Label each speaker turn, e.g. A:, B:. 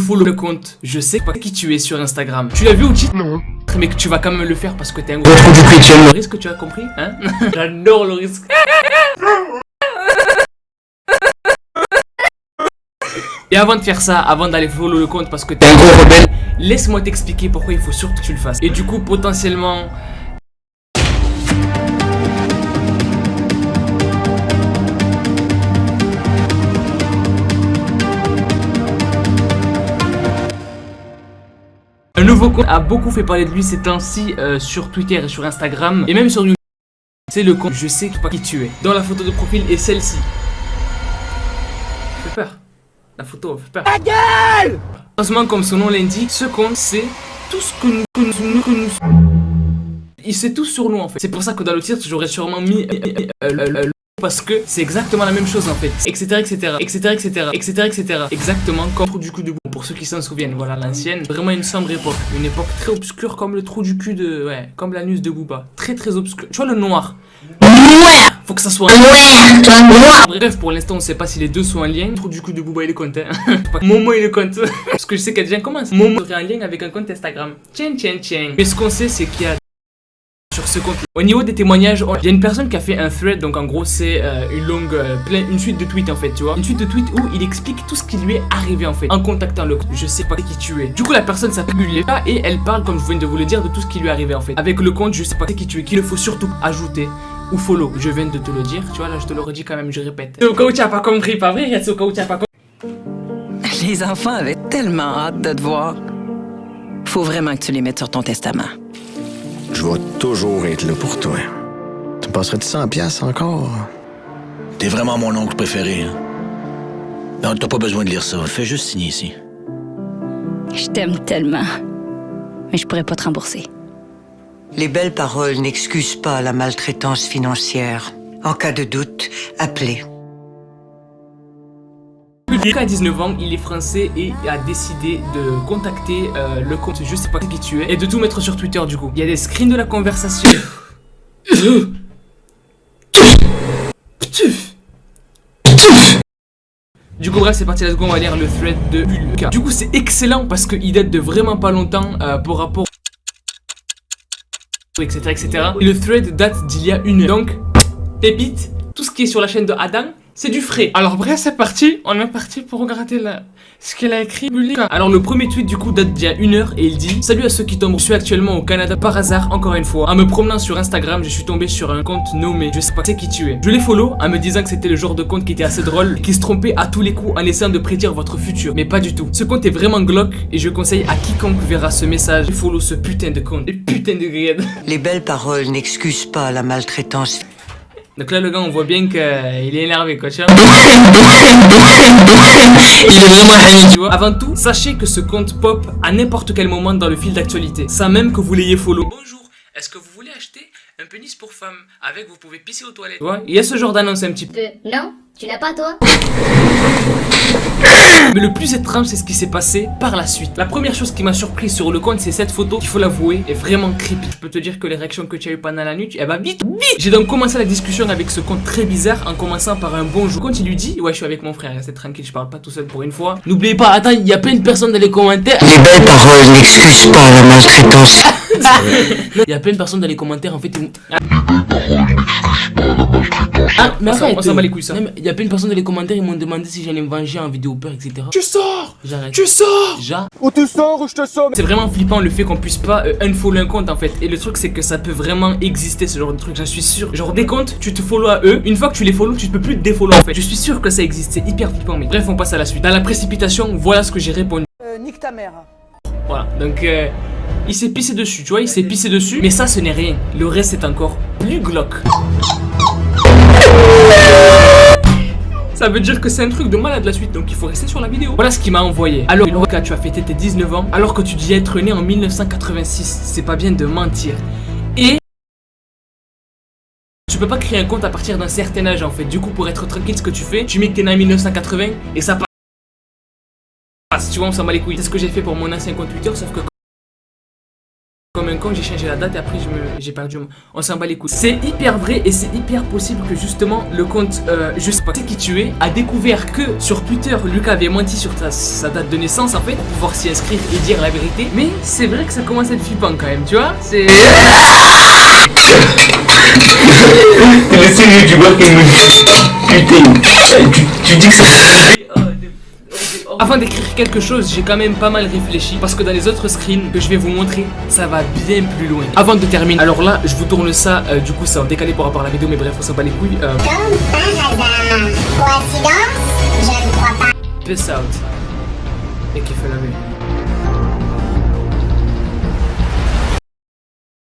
A: follow le compte. Je sais pas qui tu es sur Instagram. Tu l'as vu au titre? Non. Mais que tu vas quand même le faire parce que t'es un gros trou du cul. Le risque, tu as compris, hein? J'adore le risque. Et avant de faire ça, avant d'aller follow le compte parce que t'es un gros rebelle, laisse-moi t'expliquer pourquoi il faut surtout que tu le fasses. Et du coup, potentiellement... Un nouveau compte a beaucoup fait parler de lui ces temps-ci sur Twitter et sur Instagram et même sur YouTube. C'est le compte Je sais pas qui tu es. Dans la photo de profil est celle-ci. Ça fait peur. La photo fait peur. Ta gueule! Heureusement, comme son nom l'indique, ce compte c'est tout ce que nous... Il sait tout sur nous en fait. C'est pour ça que dans le titre j'aurais sûrement mis parce que c'est exactement la même chose en fait, etc etc etc etc etc etc exactement comme le trou du cul de Booba, pour ceux qui s'en souviennent, voilà l'ancienne, vraiment une sombre époque, une époque très obscure comme le trou du cul de, ouais, comme l'anus de Booba, très très obscur, tu vois le noir, faut que ça soit noir. Bref, pour l'instant on sait pas si les deux sont en lien, le trou du cul de Booba il est compte, hein. Momo il est compte, parce que je sais qu'il y a des gens comment Momo serait en lien avec un compte Instagram, tiens, mais ce qu'on sait c'est qu'il y a sur ce compte. Au niveau des témoignages, il y a une personne qui a fait un thread, donc en gros c'est une suite de tweets en fait, tu vois. Une suite de tweets où il explique tout ce qui lui est arrivé en fait, en contactant le je sais pas qui tu es. Du coup la personne s'appelle Gulépa et elle parle, comme je viens de vous le dire, de tout ce qui lui est arrivé en fait. Avec le compte je sais pas qui tu es, qu'il faut surtout ajouter ou follow. Je viens de te le dire, tu vois, là je te le redis quand même, je répète. C'est au cas où tu n'as pas compris, pas vrai? C'est au cas où tu n'as pas compris.
B: Les enfants avaient tellement hâte de te voir. Faut vraiment que tu les mettes sur ton testament.
C: Je vais toujours être là pour toi. Tu me passerais 100 piastres encore?
D: T'es vraiment mon oncle préféré, hein? Non, t'as pas besoin de lire ça. Fais juste signer ici.
E: Je t'aime tellement. Mais je pourrais pas te rembourser.
F: Les belles paroles n'excusent pas la maltraitance financière. En cas de doute, appelez.
A: À 19 ans, il est français et a décidé de contacter le compte je sais pas qui tu es et de tout mettre sur Twitter du coup. Il y a des screens de la conversation. Du coup bref c'est parti, let's go, on va lire le thread de Lucas. Du coup c'est excellent parce qu'il date de vraiment pas longtemps pour rapport etc etc. Et le thread date d'il y a une heure. Donc pépite, tout ce qui est sur la chaîne de Adam, c'est du frais. Alors bref c'est parti, on est parti pour regarder ce qu'elle a écrit. Alors le premier tweet du coup date d'il y a une heure et il dit: salut à ceux qui tombent, je suis actuellement au Canada par hasard encore une fois. En me promenant sur Instagram je suis tombé sur un compte nommé je sais pas qui tu es. Je l'ai follow en me disant que c'était le genre de compte qui était assez drôle, qui se trompait à tous les coups en essayant de prédire votre futur. Mais pas du tout. Ce compte est vraiment glauque et je conseille à quiconque verra ce message de follow ce putain de compte. Et putain de grade.
F: Les belles paroles n'excusent pas la maltraitance.
A: Donc là le gars on voit bien qu'il est énervé quoi, tu vois.
B: Il est vraiment
A: Tu vois. Avant tout, sachez que ce compte pop à n'importe quel moment dans le fil d'actualité, sans même que vous l'ayez follow. Bonjour, est-ce que vous voulez acheter un pénis pour femme? Avec vous pouvez pisser aux toilettes. Tu vois, il y a ce genre d'annonce un petit peu.
E: Non, tu l'as pas toi?
A: Mais le plus étrange c'est ce qui s'est passé par la suite. La première chose qui m'a surpris sur le compte c'est cette photo qui, faut l'avouer, est vraiment creepy. Je peux te dire que les réactions que tu as eu pendant la nuit, eh bah vite. J'ai donc commencé la discussion avec ce compte très bizarre en commençant par un bonjour. Quand il lui dit: ouais je suis avec mon frère, restez tranquille, je parle pas tout seul pour une fois. N'oubliez pas, attends, il y a plein de personnes dans les commentaires.
F: Les belles paroles n'excusent pas la maltraitance.
A: Il y a plein de personnes dans les commentaires en fait. Ah, mais arrête, on s'en bat les couilles ça. Il y a plein de personnes dans les commentaires, ils m'ont demandé si j'allais me venger en vidéo peur, etc. Tu sors! J'arrête. Tu sors!
C: Ou tu sors ou je te sors.
A: C'est vraiment flippant le fait qu'on puisse pas unfollow un compte en fait. Et le truc c'est que ça peut vraiment exister ce genre de truc, j'en suis sûr. Genre des comptes, tu te follow à eux, une fois que tu les follow, tu peux plus te défollow en fait. Je suis sûr que ça existe, c'est hyper flippant. Mais bref, on passe à la suite. Dans la précipitation, voilà ce que j'ai répondu.
F: Nique ta mère.
A: Voilà, donc il s'est pissé dessus, tu vois, il s'est pissé dessus. Mais ça, ce n'est rien. Le reste, c'est encore plus glauque. Ça veut dire que c'est un truc de malade la suite, donc il faut rester sur la vidéo. Voilà ce qu'il m'a envoyé. Alors, Lucas, tu as fêté tes 19 ans, alors que tu dis être né en 1986. C'est pas bien de mentir. Et tu peux pas créer un compte à partir d'un certain âge en fait. Du coup, pour être tranquille, ce que tu fais, tu mets que t'es né en 1980 et ça passe. Tu vois, on s'en bat les couilles. C'est ce que j'ai fait pour mon ancien compte Twitter, sauf que comme un con, j'ai changé la date et après j'ai perdu. On s'en bat les couilles. C'est hyper vrai et c'est hyper possible que justement le compte je sais pas qui tu es a découvert que sur Twitter Lucas avait menti sur sa date de naissance en fait pour pouvoir s'y inscrire et dire la vérité. Mais c'est vrai que ça commence à être flippant quand même, tu vois. C'est
G: Le sérieux du voir qu'elle me putain, tu dis que c'est...
A: Avant d'écrire quelque chose, j'ai quand même pas mal réfléchi parce que dans les autres screens que je vais vous montrer, ça va bien plus loin. Avant de terminer, alors là, je vous tourne ça, du coup c'est en décalé par rapport à la vidéo, mais bref, on s'en bat les couilles.
H: Comme par hasard. Coïncidence? Je ne crois pas.
A: Peace out. Et qui fait la vie.